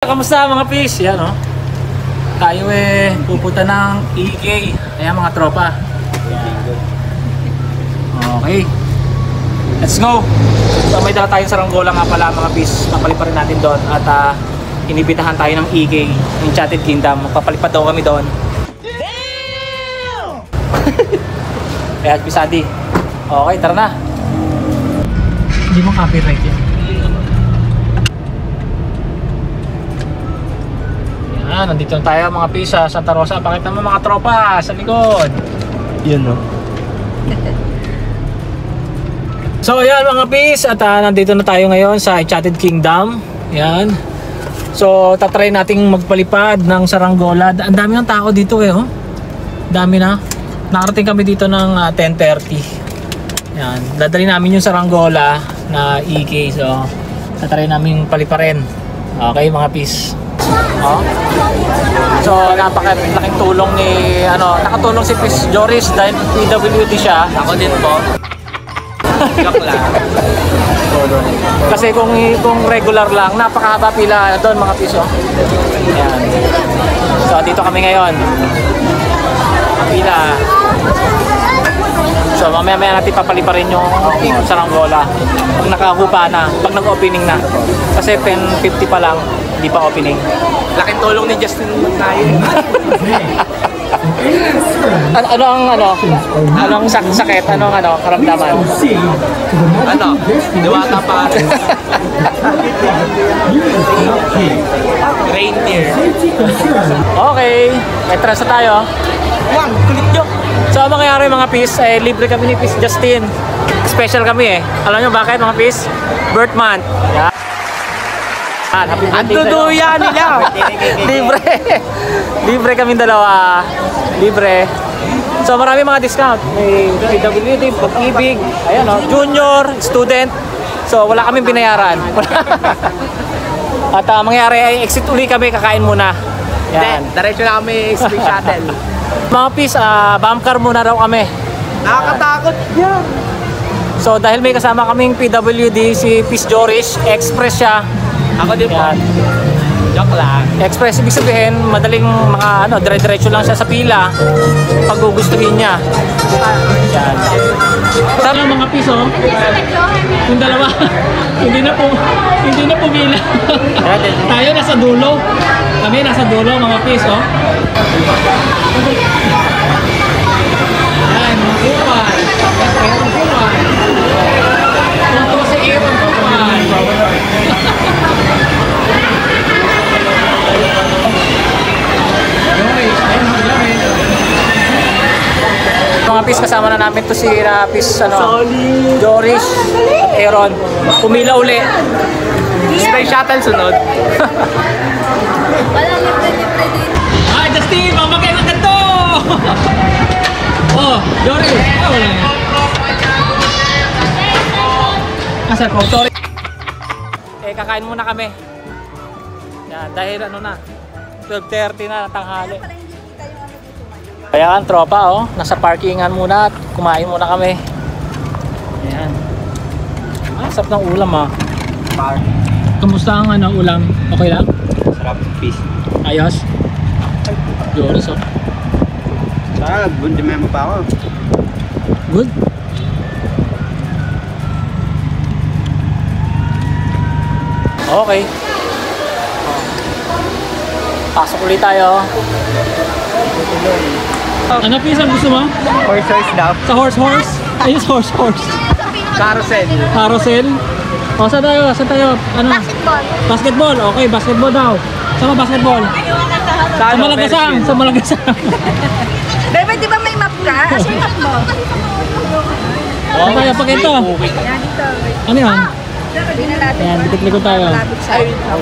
Kamusta mga fish? Yan oh. Tayo pupunta ng EK. Ayan mga tropa. Okay. Let's go. So, may dala tayong saranggola nga pala mga fish. Papaliparin natin doon at inibitahan tayo ng EK, Enchanted Kingdom. Magpapalipad daw kami doon. Damn! Kaya pisadi. Okay, tara na. Hindi mo copyright yan. Nandito na tayo mga pisa, Santa Rosa. Pakita mo mga tropa sa likod. Yun no. So ayan mga pis, at nandito na tayo ngayon sa Enchanted Kingdom. Ayan. So tatry nating magpalipad ng saranggola. Ang dami ng tao dito oh. Dami na. Nakarating kami dito ng 10:30. Ayan. Dadali namin yung saranggola na EK. So tatry namin paliparin. Okay mga pis. Oh. So napakalaking tulong ni nakatulong si Chris Joris dahil PWD siya. Ako din po. Joke lang. Kasi kung regular lang, napakahaba pila doon mga piso. Ayan. So dito kami ngayon. Pila. So mamaya natin papaliparin yung saranggola pag nakahupa na, pag nag-opening na. Kasi 10:50 pa lang, hindi pa opening. Laking tulong ni Justin tayo. Anong sakit? Anong karamdaman? Diwata pa. Reindeer. Okay, may trans na tayo. Kulit nyo. So ang mangyayari mga pis, libre kami ni Pis Justin. Special kami Alam nyo bakit mga pis? Birth month. Yeah. Ang duduya nila. Libre kami dalawa. Libre. So marami mga discount. May PWD, Pag-ibig, ayan junior, student. So wala kaming binayaran. At mangyari ay exit uli kami, kakain muna. Yan. Diretso na kami space shuttle. Mga pis, bump car muna daw kami. Nakakatakot yan. So dahil may kasama kaming PWD, si Pis Joris, express siya. Ako din po. Joke lang. Express, ibig sabihin, madaling dire-diretso lang siya sa pila pag gugustuhin niya. Yan. Tama mga piso. Yung dalawa, hindi na po pila. Tayo nasa dulo. Kami nasa dulo mga piso. Yan, mga kupal. Mayroong kupal. Ito si Aaron kupal. Mga pis, kasama na namin to si Pis Joris at Aaron. Pumila uli. Space shuttle sunod. Walang libre-libre dito. Justin, mamagay ng ganito! Oh, Joris. Wala yan. Asa ko? Sorry. Kakain muna kami. Yan, dahil na. 12:30 na tanghali. Ayan, tropa nasa parkingan muna at kumain muna kami. Ayan. Sarap ng ulam Kamusta ang ulam? Okay lang? Sarap, fish. Ayos? Joris Sarap, bundi mo pa ako. Good? Okay. Pasok ulit tayo. Ano pisa gusto mo? Horse daw. Sa horse? Ayos horse. Carousel. Carousel? O, saan tayo? Basketball. Basketball? Okay, basketball daw. Saan ba basketball? Sa Malagasang. Bebe, di ba may map ka? Asa yung map mo? Saan tayo? Pag ito. Yan, dito. Ano yan? Hindi na natin. Ayan, likod tayo.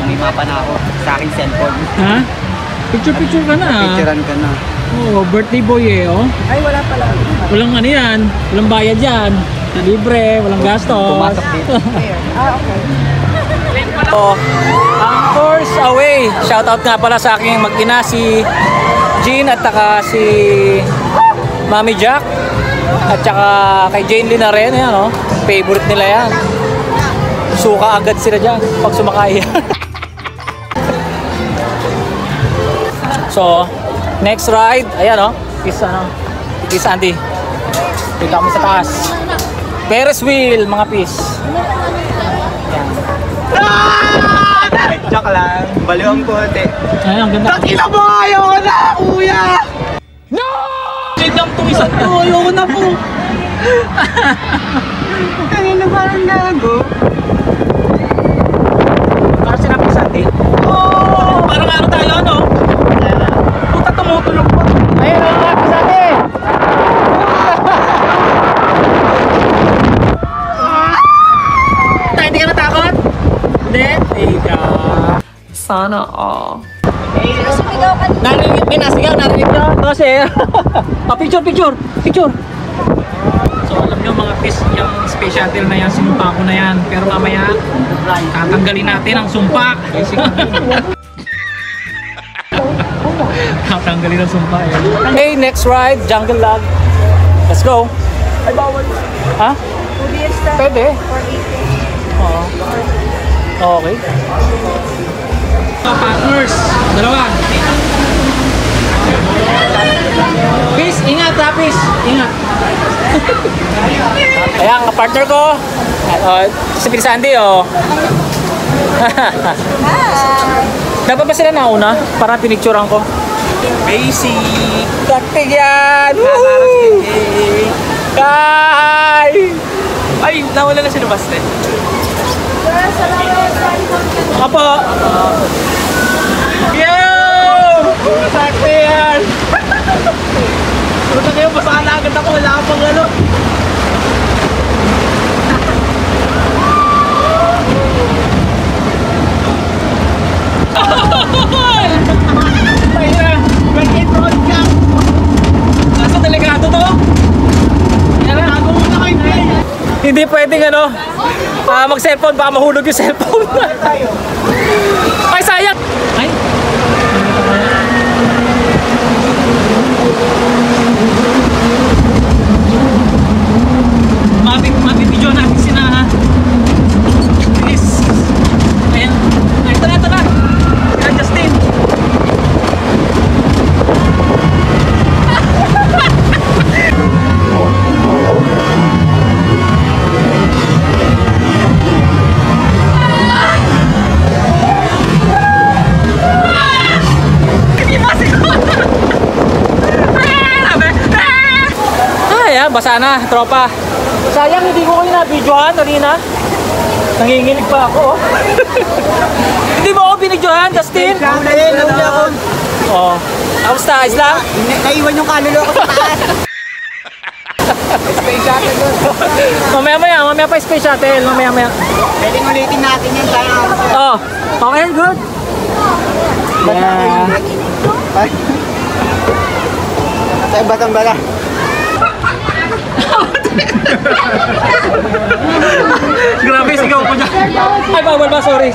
May mapa na ako sa aking cellphone. Ha? Picture ka na. Picturean ka na. Oo, birthday boy Ay, wala pala. Walang yan. Walang bayad yan. Libre, walang gastos. Pumasok dito. Okay. Ang Horse Away. Shoutout nga pala sa aking mag-ina si Jean at saka si Mami Jack. At saka kay Jane Lina rin. Yan, favorite nila yan. Suka agad sila dyan pag sumakay. So, next ride, ayan oh. Peace Andy. Dito kami sa taas. Ferris wheel, mga peace. Joke lang. Baliw ang konti. Ayan, ang ganda. Takila mo! Ayoko na, kuya! No! Lang itong isang to. Ayoko na po. Kanina parang gago. Parang sinabi sa atin. Oh! Parang ano tayo, ano? Puta, tumutulog pa. Ayun, ang mga sa atin. Tayo, hindi ka natakot? Hindi? Tiga. Sana all. Sumigaw ka. Narinig, may nasigaw, narinig nyo? Kasi, picture. So, alam nyo mga fish, yung special deal na yan, sinumpa ko na yan. Pero mamaya, tatanggalin natin ang sumpa. Tatanggalin ang sumpa eh. Okay, next ride, Jungle Log. Let's go. Ay, bawal. Ha? Pwede. Oo. Okay. Partners, dalawa. Peace, ingat ha, peace. Ingat. Ayan, ang partner ko. Si Sandy, oh. Dapat ba sila nauna? Para pinicturean ko. Basic. Taktig yan! Woo! Kai! Ay, nawala na si Baste. Apo! Yo! Taktig yan! Puta kayo, basta na agad ako. Wala ka pang ano. Nasa delikado to? Hindi pwedeng ano, mag-cellphone, baka mahulog yung cellphone. Ay, sayang! Ay! Mabibidyo natin sina ha. Please. Ayan. Ay, ito na. Ayan, Justin. Basa na, tropa. Sayang, hindi ko kayo na-videohan kanina. Nanginginig pa ako. Hindi mo ako binidyohan, Justin? Oo. Kamusta? Ayos lang? Naiwan yung kaluluwa ko sa taas. Space shuttle doon. Mamaya pa space shuttle. Mamaya. Pwedeng ulitin natin yun. Oh, okay, good. Yeah. Sa batang bala. Grabe, sigaw ko dyan. Ay, bawal ba? Sorry.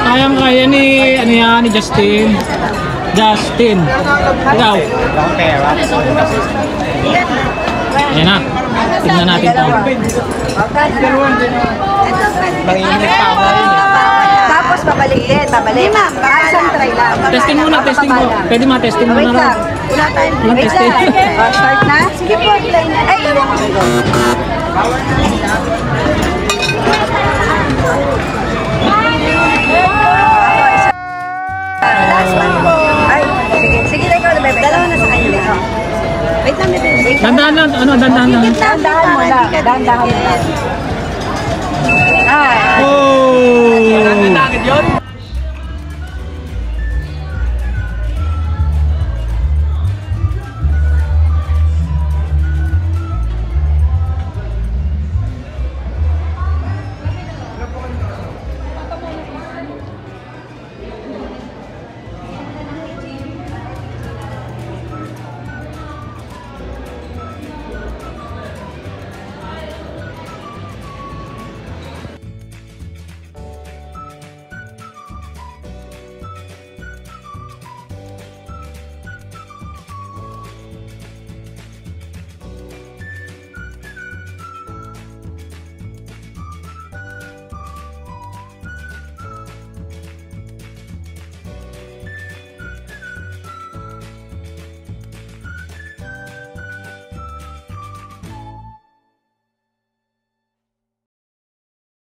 Kaya ni Justin. Ikaw. Ayan na. Tingnan natin ito. Manginginig pa ako. Tapos babalik din, babalik. Isang try lang. Testing muna. Pwede ma-testing muna. Wait lang. Wala tayong Walang wait testing. lang. Start na? Sige po, play na. Ay, iwan ko. Last one po. Ay, sige na ikaw na, bebe. Dalawa na sa kanya. Wait lang, bebe. Dandahan lang. Dandahan lang. Dandahan mo lang. Dandahan mo lang. Ay. Oh! Langit yun?